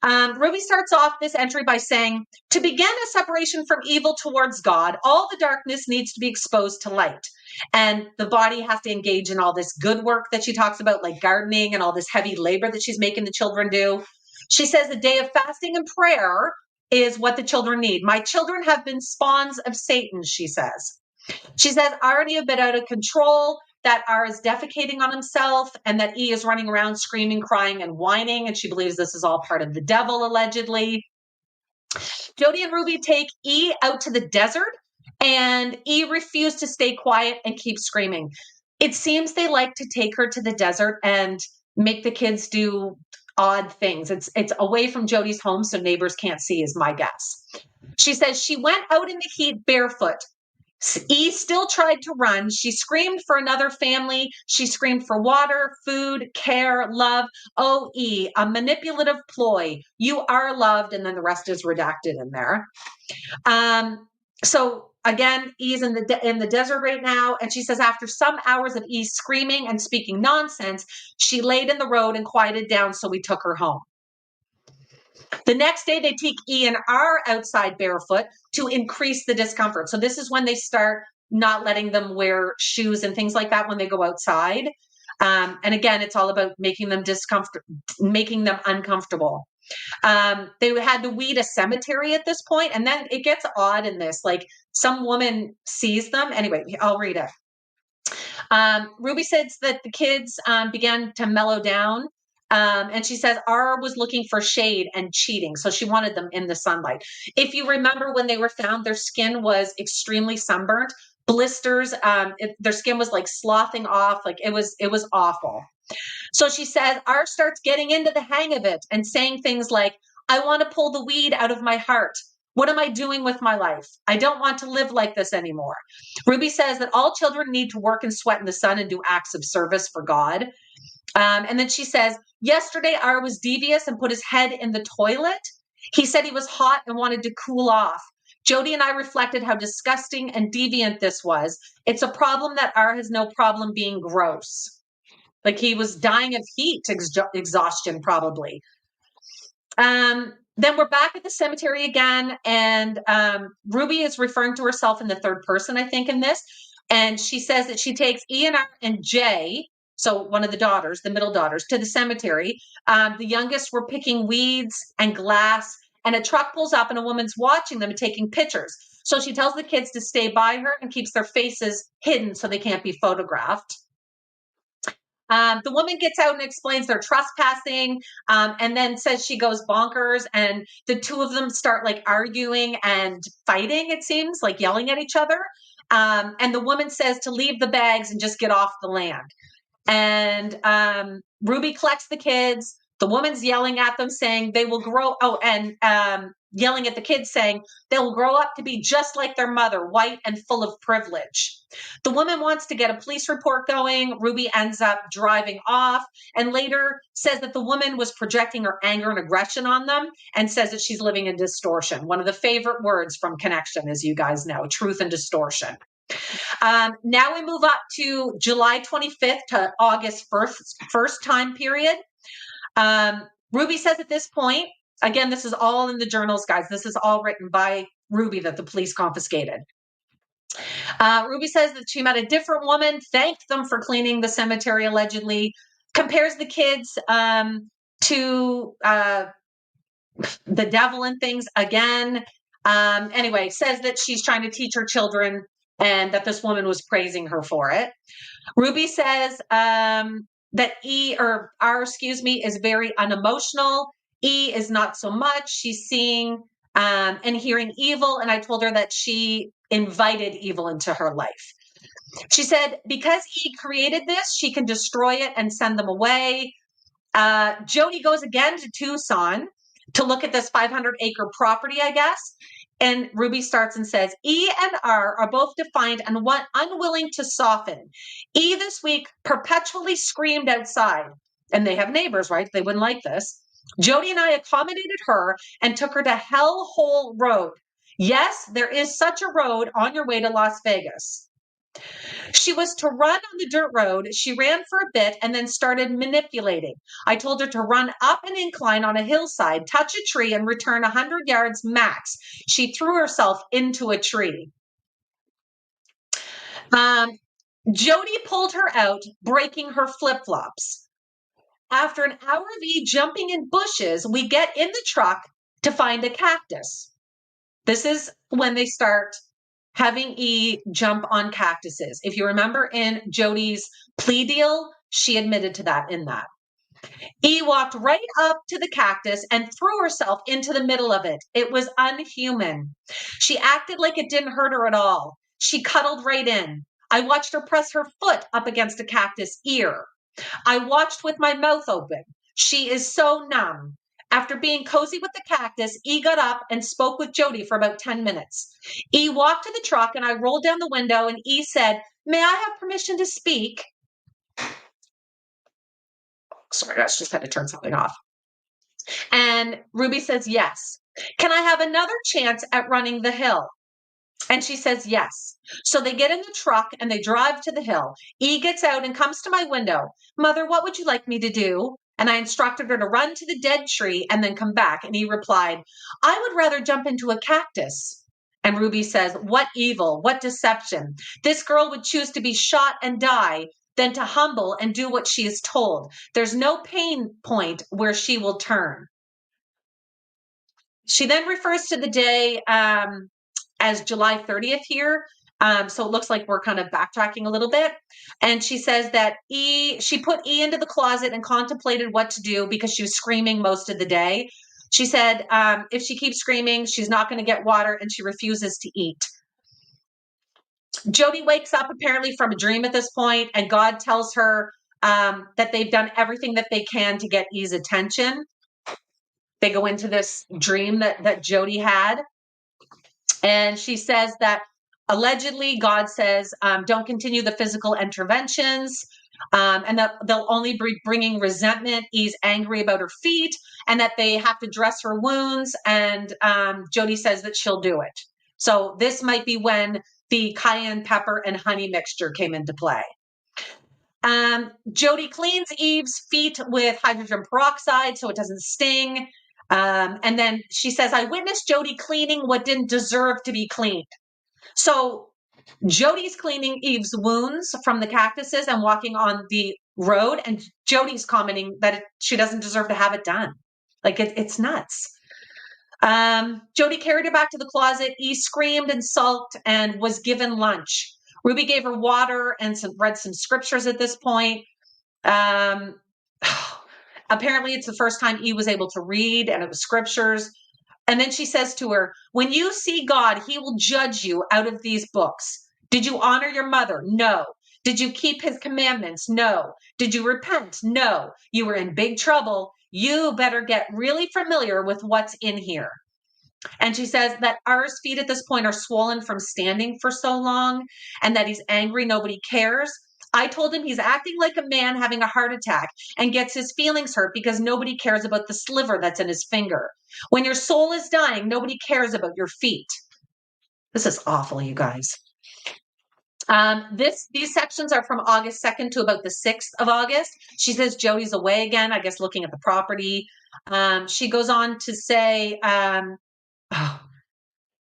Ruby starts off this entry by saying, to begin a separation from evil towards God, all the darkness needs to be exposed to light. And the body has to engage in all this good work that she talks about, like gardening and all this heavy labor that she's making the children do. She says a day of fasting and prayer is what the children need. My children have been spawns of Satan, she says. She says, I already a bit out of control, that R is defecating on himself, and that E is running around screaming, crying, and whining, and she believes this is all part of the devil, allegedly. Jody and Ruby take E out to the desert, and E refused to stay quiet and keep screaming. It seems they like to take her to the desert and make the kids do odd things. It's away from Jody's home, so neighbors can't see, is my guess. She says she went out in the heat barefoot. E still tried to run. She screamed for another family. She screamed for water, food, care, love. Oh, E, a manipulative ploy. You are loved. And then the rest is redacted in there. So again, E's in the desert right now. And she says, after some hours of E screaming and speaking nonsense, she laid in the road and quieted down. So we took her home. The next day, they take E and R outside barefoot to increase the discomfort. So this is when they start not letting them wear shoes and things like that when they go outside. And again, it's all about making them uncomfortable. They had to weed a cemetery at this point, and then it gets odd in this. Like, some woman sees them. Anyway, I'll read it. Ruby says that the kids began to mellow down. And she says R was looking for shade and cheating. So she wanted them in the sunlight. If you remember when they were found, their skin was extremely sunburnt, blisters. Their skin was like sloughing off. Like it was awful. So she says R starts getting into the hang of it and saying things like, I want to pull the weed out of my heart. What am I doing with my life? I don't want to live like this anymore. Ruby says that all children need to work and sweat in the sun and do acts of service for God. And then she says, yesterday, R was devious and put his head in the toilet. He said he was hot and wanted to cool off. Jody and I reflected how disgusting and deviant this was. It's a problem that R has no problem being gross. Like, he was dying of heat exhaustion, probably. Then we're back at the cemetery again. And Ruby is referring to herself in the third person, I think, in this. And she says that she takes E and R and J, so one of the daughters, the middle daughters, to the cemetery. The youngest were picking weeds and glass, and a truck pulls up and a woman's watching them and taking pictures. So she tells the kids to stay by her and keeps their faces hidden so they can't be photographed. The woman gets out and explains they're trespassing, and then says she goes bonkers, and the two of them start like arguing and fighting, it seems, like yelling at each other. And the woman says to leave the bags and just get off the land. And Ruby collects the kids. The woman's yelling at them saying they will grow. Oh, and yelling at the kids saying they'll grow up to be just like their mother, white and full of privilege. The woman wants to get a police report going. Ruby ends up driving off and later says that the woman was projecting her anger and aggression on them and says that she's living in distortion. One of the favorite words from Connection, as you guys know, truth and distortion. Now we move up to July 25th to August 1st time period. Ruby says at this point, again, this is all in the journals, guys. This is all written by Ruby that the police confiscated. Ruby says that she met a different woman, thanked them for cleaning the cemetery, allegedly, compares the kids to the devil and things again. Anyway, says that she's trying to teach her children and that this woman was praising her for it. Ruby says that R, is very unemotional. E is not so much. She's seeing and hearing evil. And I told her that she invited evil into her life. She said, because E created this, she can destroy it and send them away. Jody goes again to Tucson to look at this 500-acre property, I guess. And Ruby starts and says, E and R are both defined and unwilling to soften. E this week perpetually screamed outside. And they have neighbors, right? They wouldn't like this. Jody and I accommodated her and took her to Hellhole Road. Yes, there is such a road on your way to Las Vegas. She was to run on the dirt road. She ran for a bit and then started manipulating. I told her to run up an incline on a hillside, touch a tree, and return 100 yards max. She threw herself into a tree. Jody pulled her out, breaking her flip-flops. After an hour of E jumping in bushes, we get in the truck to find a cactus. This is when they start having E jump on cactuses. If you remember in Jody's plea deal, she admitted to that in that. E walked right up to the cactus and threw herself into the middle of it. It was unhuman. She acted like it didn't hurt her at all. She cuddled right in. I watched her press her foot up against a cactus ear. I watched with my mouth open. She is so numb. After being cozy with the cactus, E got up and spoke with Jody for about 10 minutes. E walked to the truck and I rolled down the window and E said, "May I have permission to speak?" Sorry, I just had to turn something off. And Ruby says, "Yes. Can I have another chance at running the hill?" And she says, "Yes." So they get in the truck and they drive to the hill. E gets out and comes to my window. "Mother, what would you like me to do?" And I instructed her to run to the dead tree and then come back. And he replied, "I would rather jump into a cactus." And Ruby says, "What evil, what deception. This girl would choose to be shot and die than to humble and do what she is told. There's no pain point where she will turn." She then refers to the day as July 30th here. So it looks like we're kind of backtracking a little bit. And she says that she put E into the closet and contemplated what to do because she was screaming most of the day. She said, if she keeps screaming, she's not going to get water and she refuses to eat. Jody wakes up apparently from a dream at this point, and God tells her that they've done everything that they can to get E's attention. They go into this dream that Jody had. And she says that allegedly God says, don't continue the physical interventions, and that they'll only be bringing resentment. He's angry about her feet and that they have to dress her wounds. And Jody says that she'll do it. So this might be when the cayenne pepper and honey mixture came into play. Jody cleans Eve's feet with hydrogen peroxide so it doesn't sting. And then she says, "I witnessed Jody cleaning what didn't deserve to be cleaned." So Jody's cleaning Eve's wounds from the cactuses and walking on the road. And Jody's commenting that she doesn't deserve to have it done. Like it's nuts. Jody carried her back to the closet. Eve screamed and sulked and was given lunch. Ruby gave her water and read some scriptures at this point. Apparently it's the first time Eve was able to read, and it was scriptures. And then she says to her, "When you see God, he will judge you out of these books. Did you honor your mother? No. Did you keep his commandments? No. Did you repent? No. You were in big trouble. You better get really familiar with what's in here." And she says that R's feet at this point are swollen from standing for so long and that he's angry. Nobody cares. I told him he's acting like a man having a heart attack and gets his feelings hurt because nobody cares about the sliver that's in his finger. When your soul is dying, nobody cares about your feet. This is awful, you guys. These sections are from August 2nd to about the 6th of August. She says Jody's away again, I guess looking at the property. She goes on to say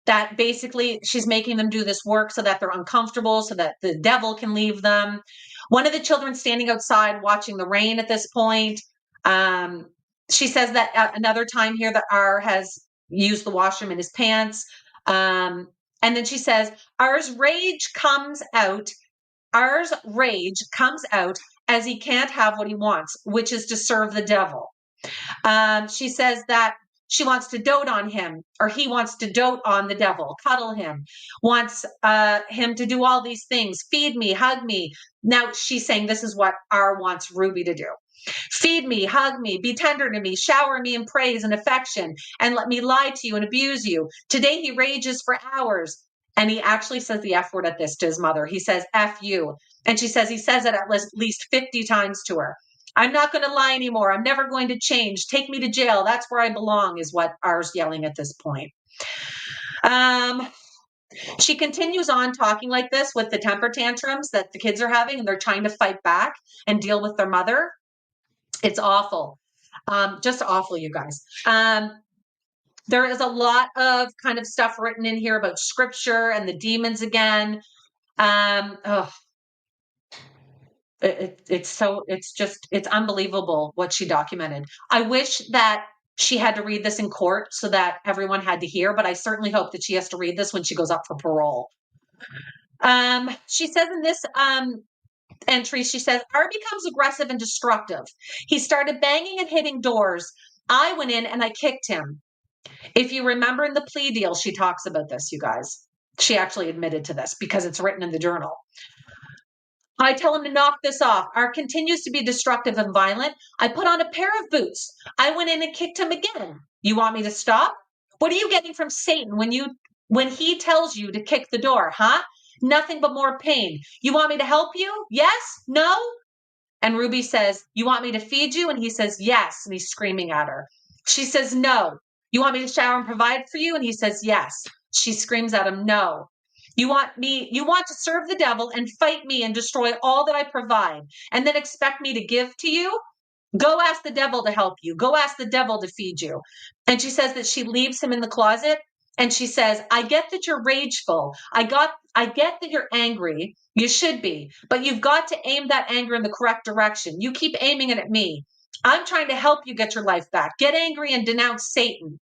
that basically she's making them do this work so that they're uncomfortable, so that the devil can leave them. One of the children standing outside watching the rain at this point. She says that another time here that R has used the washroom in his pants. And then she says, R's rage comes out as he can't have what he wants, which is to serve the devil. She says that she wants to dote on him, or he wants to dote on the devil, cuddle him, wants him to do all these things, feed me, hug me. Now she's saying this is what R wants Ruby to do. Feed me, hug me, be tender to me, shower me in praise and affection, and let me lie to you and abuse you. Today he rages for hours. And he actually says the F word at this to his mother. He says, F you. And she says he says it at least 50 times to her. I'm not going to lie anymore. I'm never going to change. Take me to jail. That's where I belong, is what R's yelling at this point. She continues on talking like this with the temper tantrums that the kids are having, and they're trying to fight back and deal with their mother. It's awful. Just awful, you guys. There is a lot of kind of stuff written in here about scripture and the demons again. It's unbelievable what she documented. I wish that she had to read this in court so that everyone had to hear, but I certainly hope that she has to read this when she goes up for parole. She says in this entry, she says, R becomes aggressive and destructive. He started banging and hitting doors. I went in and I kicked him. If you remember in the plea deal, she talks about this, you guys. She actually admitted to this because it's written in the journal. I tell him to knock this off. R continues to be destructive and violent. I put on a pair of boots. I went in and kicked him again. You want me to stop? What are you getting from Satan when he tells you to kick the door, huh? Nothing but more pain. You want me to help you? Yes? No? And Ruby says, you want me to feed you? And he says, yes. And he's screaming at her. She says, no. You want me to shower and provide for you? And he says, yes. She screams at him, no. You want to serve the devil and fight me and destroy all that I provide and then expect me to give to you? Go ask the devil to help you. Go ask the devil to feed you. And she says that she leaves him in the closet and she says, I get that you're rageful. I get that you're angry. You should be, but you've got to aim that anger in the correct direction. You keep aiming it at me. I'm trying to help you get your life back. Get angry and denounce Satan.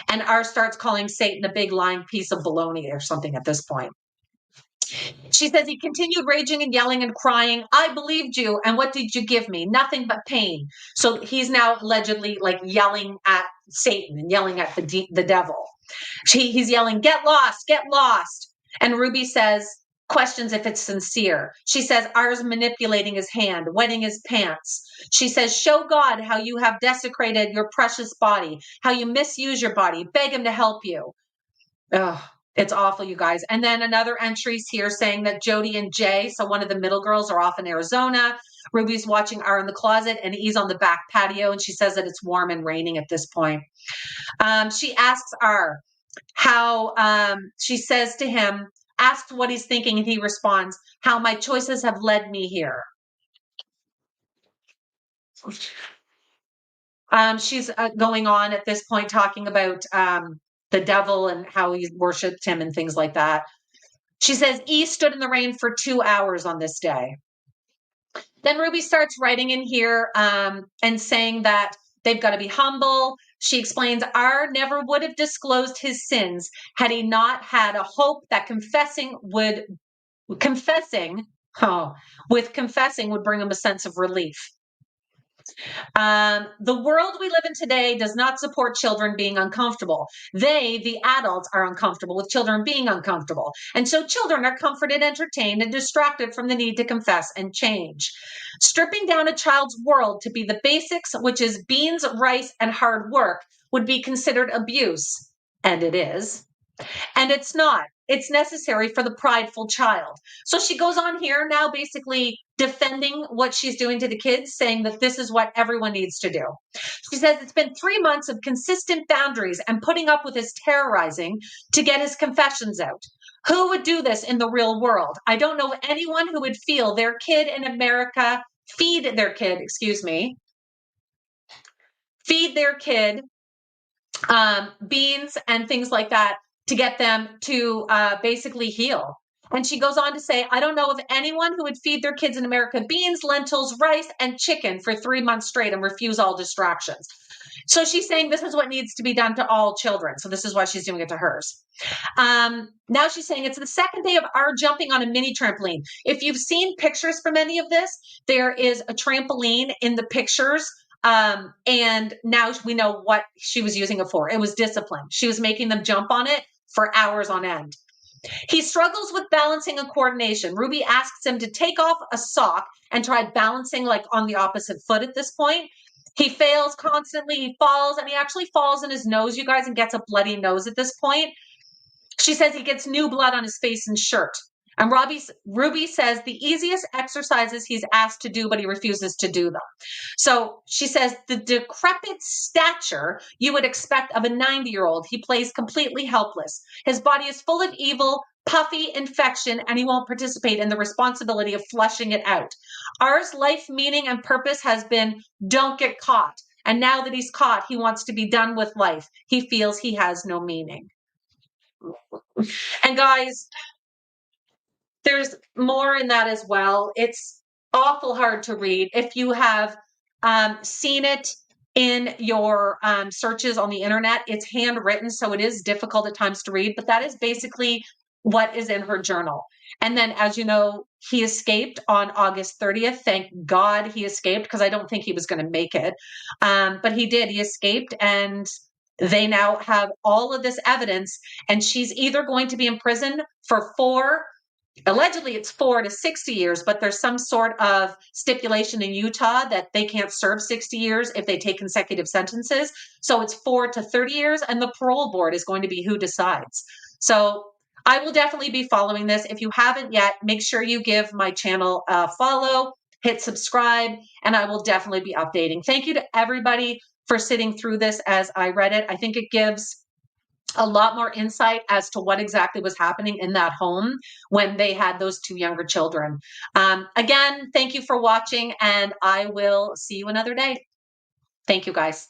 And R starts calling Satan a big lying piece of baloney or something at this point. She says he continued raging and yelling and crying. I believed you. And what did you give me? Nothing but pain. So he's now allegedly like yelling at Satan and yelling at the devil. He's yelling, get lost, get lost. And Ruby questions if it's sincere. She says, R's manipulating his hand, wetting his pants. She says, show God how you have desecrated your precious body, how you misuse your body. Beg him to help you. Ugh. It's awful, you guys. And then another entry's here saying that Jody and Jay, so one of the middle girls, are off in Arizona. Ruby's watching R in the closet and he's on the back patio. And she says that it's warm and raining at this point. She asks R she says to him, asks what he's thinking. And he responds, how my choices have led me here. She's going on at this point talking about the devil and how he worshipped him and things like that. She says, E stood in the rain for 2 hours on this day. Then Ruby starts writing in here and saying that they've got to be humble. She explains R never would have disclosed his sins had he not had a hope that confessing would bring him a sense of relief. The world we live in today does not support children being uncomfortable. They, the adults, are uncomfortable with children being uncomfortable. And so children are comforted, entertained, and distracted from the need to confess and change. Stripping down a child's world to be the basics, which is beans, rice, and hard work, would be considered abuse. And it is. And it's not. It's necessary for the prideful child. So she goes on here now, basically defending what she's doing to the kids, saying that this is what everyone needs to do. She says it's been 3 months of consistent boundaries and putting up with his terrorizing to get his confessions out. Who would do this in the real world? I don't know anyone who would feel their kid in America, feed their kid, feed their kid beans and things like that to get them to basically heal. And she goes on to say, I don't know of anyone who would feed their kids in America beans, lentils, rice, and chicken for 3 months straight and refuse all distractions. So she's saying this is what needs to be done to all children. So this is why she's doing it to hers. Now she's saying it's the second day of our jumping on a mini trampoline. If you've seen pictures from any of this, there is a trampoline in the pictures. And now we know what she was using it for. It was discipline. She was making them jump on it for hours on end. He struggles with balancing and coordination. Ruby asks him to take off a sock and try balancing like on the opposite foot at this point. He fails constantly. He falls, and he actually falls in his nose, you guys, and gets a bloody nose at this point. She says he gets new blood on his face and shirt. And Ruby says the easiest exercises he's asked to do, but he refuses to do them. So she says the decrepit stature you would expect of a 90-year-old, he plays completely helpless. His body is full of evil, puffy infection, and he won't participate in the responsibility of flushing it out. Ours life meaning and purpose has been don't get caught. And now that he's caught, he wants to be done with life. He feels he has no meaning. And guys, there's more in that as well. It's awful hard to read. If you have seen it in your searches on the internet, it's handwritten, so it is difficult at times to read, but that is basically what is in her journal. And then, as you know, he escaped on August 30th. Thank God he escaped, because I don't think he was going to make it. But he did. He escaped, and they now have all of this evidence, and she's either going to be in prison for allegedly it's 4 to 60 years, but there's some sort of stipulation in Utah that they can't serve 60 years if they take consecutive sentences. So it's 4 to 30 years, and the parole board is going to be who decides. So I will definitely be following this. If you haven't yet, make sure you give my channel a follow, hit subscribe, and I will definitely be updating. Thank you to everybody for sitting through this as I read it. I think it gives a lot more insight as to what exactly was happening in that home when they had those 2 younger children. Again, thank you for watching, and I will see you another day. Thank you, guys.